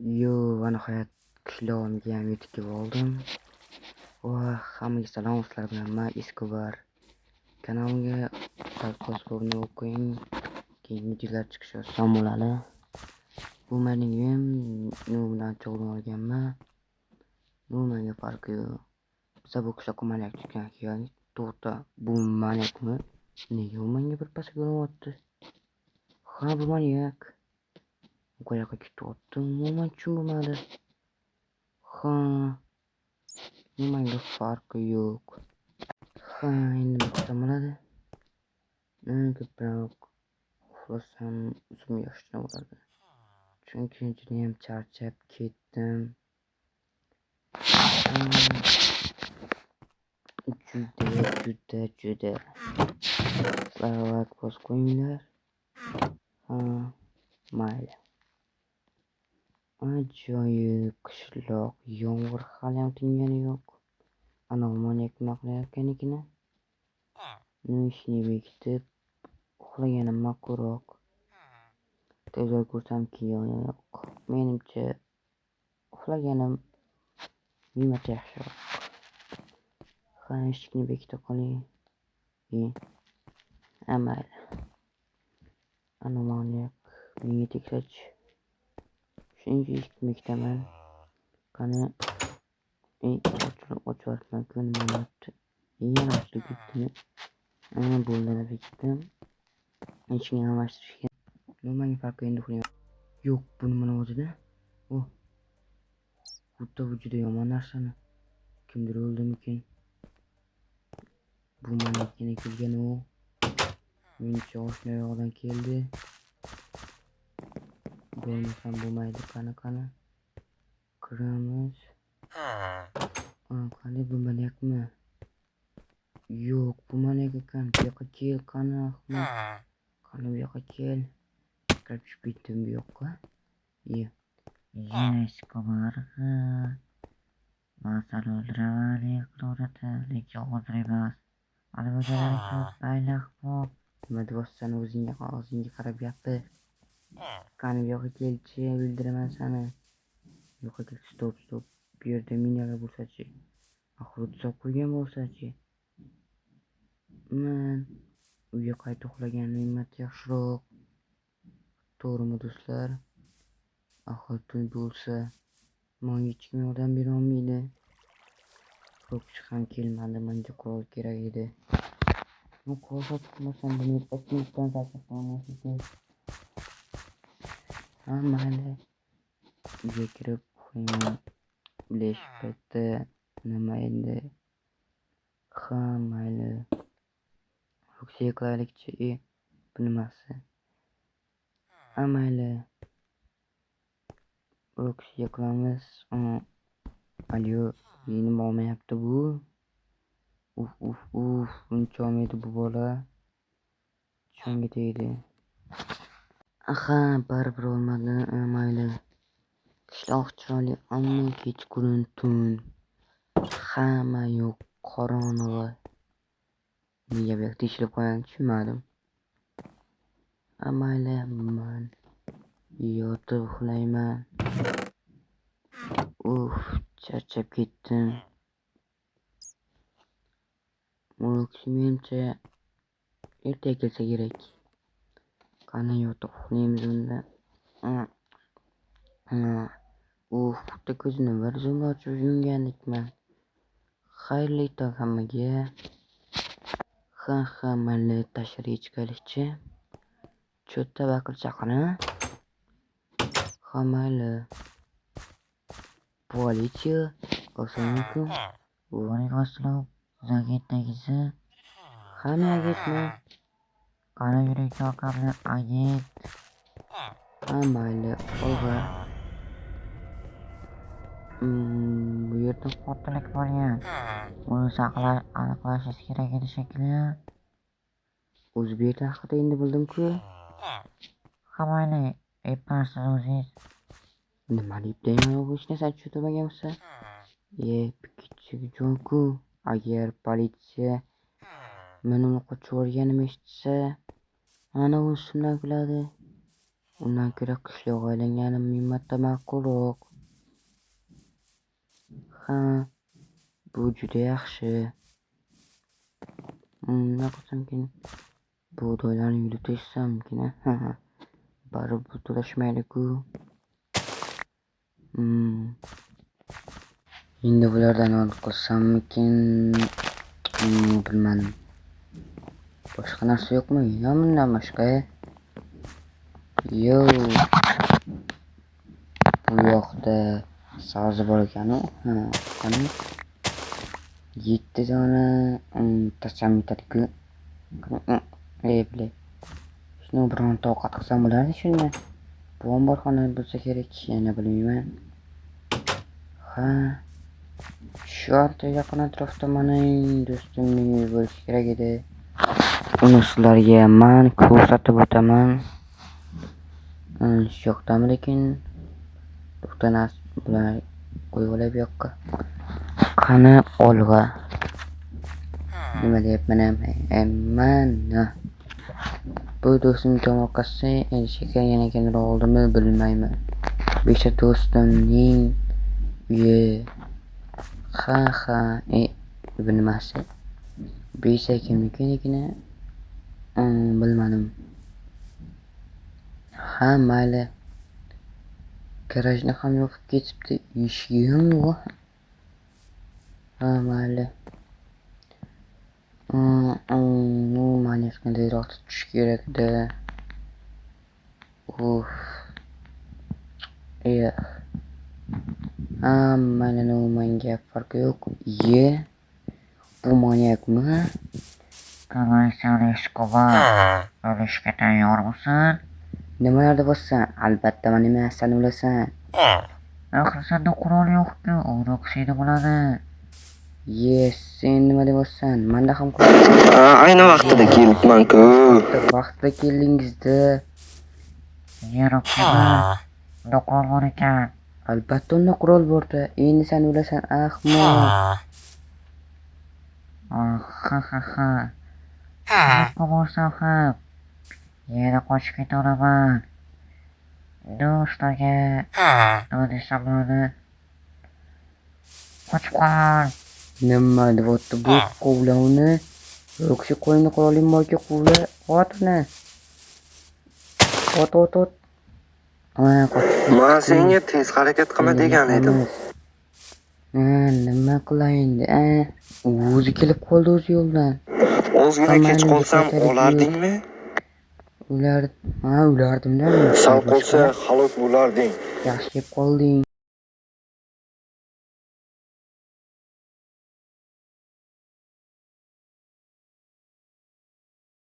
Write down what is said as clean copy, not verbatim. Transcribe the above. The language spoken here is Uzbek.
Yo va nihoyat qishlog'imga ham yetib kelib oldim. Hammaga salom, sizlar bilan man Escobar. Kanalimga podpискani o'qing, keyin videolar chiqishi oson bo'ladi. Bu mening uyim, nima bilan tug'ilib olganman. Bu menga farqi yo'q. Biza bu qishloqqa manyak chiqqan keyin to'g'ri bu manyakmi? Nega u menga bir pasga ko'rinyapti? Bu manyak. Bu yoqqa ketyapti, umuman tushunmadim. Menga farqi yo'q. Endi nima qilsam bo'ladi? Ko'proq uxlasam o'zim yoshdan bo'ladi. Chunki judayam charchab ketdim. Juda. Sizlar like bosib qo'yinglar. Mayli. Ajoyib qishloq, yomg'ir hali ham tingani yo'q. Ana manyak nima qilayotgan. Ishni bekitib uxlaganim ma'qulroq. Televizor ko'rsamki yo'q. Menimcha uxlaganim nimacha yaxshiroq. Eshikni bekitib qoling. Amal. Ana manyak menga teksach. Shuncha eshikni bekitaman. Qani ochib ko'nmayapti. Yana ochib ketdimi? Bo'ldi bekitdim. Eshikni almashtirishga. Nimaga farqi endi uxlayman. Yo'q, bu nima o'zida? Bu juda yomon narsani. Kimdir o'ldimikin? Bu manyakka kelgan u. Menimcha oshnayog'idan keldi. Bo'lmasam bo'lmaydi. Qani. Kiramiz. Qani bu manyakmi? Yo'q, bu manyak ekan. Bu yoqqa kel, qani ahmoq. Qani bu yoqqa kel. Kirib tushib ketdim bu yoqqa. Escobar. Masal o'ldiraman, lekin hozir emas. Albatta ko'p baylaqmoq. Nima deyapsan o'zingga qarab gapir. Qani bu yoqqa kelchi, o'ldiraman seni. Bu yoqqa kel, stop. Bu yerda minalar bo'lsa-chi? Axir solib qo'ygan bo'lsa-chi? Uyga qaytib uxlaganim nimacha yaxshiroq. To'g'rimi do'stlar? Axir tun bo'lsa menga hech kim yordam bera olmaydi. Qo'rqchi ham kelmadi, menga qurol kerak edi. Qurol sotmasam buni o'tmasdan saqlab mayli. Uyga kirib uxlayman. Bilish paytda nima endi? Mayli. Ruxsiya qilaylikchi, bu nimasi? Mayli. Ruxsiya qilamiz. Alyo, nima olmayapti bu? Buncha olmaydi bu bola. Chonga tegdi. Baribir olmadi. Mayli. Qishloq chiroyli, ammo kechqurun tun. Hamma yo'q, qorong'i. Nega bu yoqda ishilib qo'ygan tushunmadim. Mayli, man yotib uxlayman. Charchab ketdim. Menimcha ertaga kelsa kerak. Qani yotib uxlaymiz unda. Xuddi ko'zini bir zum ochib yumgandekman. Xayrli tong hammaga. Mayli tashrif chiqaylikchi. Cho'tta baqirchaqani. Mayli. Politsiya. Assalomu alaykum. Vaalaykum assalom. Agentdagisi. Men agentmi? Qani yuring choqarli agent. Mayli, olg'a. Bu yerda qotillik bo'lgan. Uni aniqlashingiz kerak edi shekilli. O'zi bu yerda haqida endi bildim-ku. Mayli, aytmasiz o'zingiz. Nima deyapti? Hech narsani tushuntirmaganmisan? Kichik joy-ku. Agar politsiya meni qochib yuborganimni eshitsa, ana u shundan kuladi. Undan ko'ra qishloqqa aylanganim ming marta ma'qulroq. Ha, bu juda yaxshi. Nima qilsamkin, bug'doylarni yuritishsamkin, baribir to'lashmaydi-ku. Endi bulardan olib qolsammikin, bilmadim. Boshqa narsa yo'qmi? Yo'q, bundan boshqa. Yo'q. Bu yoqda sabzi bor ekan-ku. Qani 7 dona tasam yetadi-ku. Bilay. Shuni bironta ovqat qilsam bo'lardi shuni. Bu omborxona bo'lsa kerak, yana bilmayman. Ha. Shu yerda yaqin atrofda mening do'stimning uyi bo'lishi kerak edi. Uni sizlarga men ko'rsatib o'taman. Shu yoqdami lekin to'xtanas bilan qo'yib olay bu yoqqa. Qani olg'a. Nima deyapman mana. Bu do'stimning tomorqasi endi shekar yana kimdir oldimi bilmayman. Besha do'stimning uyi. Ha, nimasi? Besha kimnikini bilmadim. Ha, mayli. Garajni ham yopib ketibdi. Eshigim yo'q. Ha, mayli. Mani qandayroq tutish kerak-da. Mayli, menga farqi yo'q. Bu manyakmi? Komisar Escobar, o'lishga tayyormisan? Nimalarda bo'lsan? Albatta, men nima narsani bilasan. Axir senda qurol yo'q-ku, uni qisida bo'ladi. Sen nima deyapsan? Menda ham ayni vaqtida kelibman-ku. Vaqtida keldingizda. Yeroqda qurol bor ekan. Albatta unda qurol bor-da. Endi sen bilasan, ahmoq. Ha. Yo'qqa borsam ham yana qochib ketaolaman. Do'stlarga nima desam bo'ladi? Qochib qol. Nima deyapti bu quvlovni? Yo'qsa qo'yni quroling borki quvla. Otni. Ot. Men senga tez harakat qilma degan edim. Nima qilay endi? O'zi kelib qoldi o'z yo'ldan. Ozgina kech qolsam olardingmi? Ulardim-da. Sal qolsa halok bo'larding. Yaxshi kelib qolding.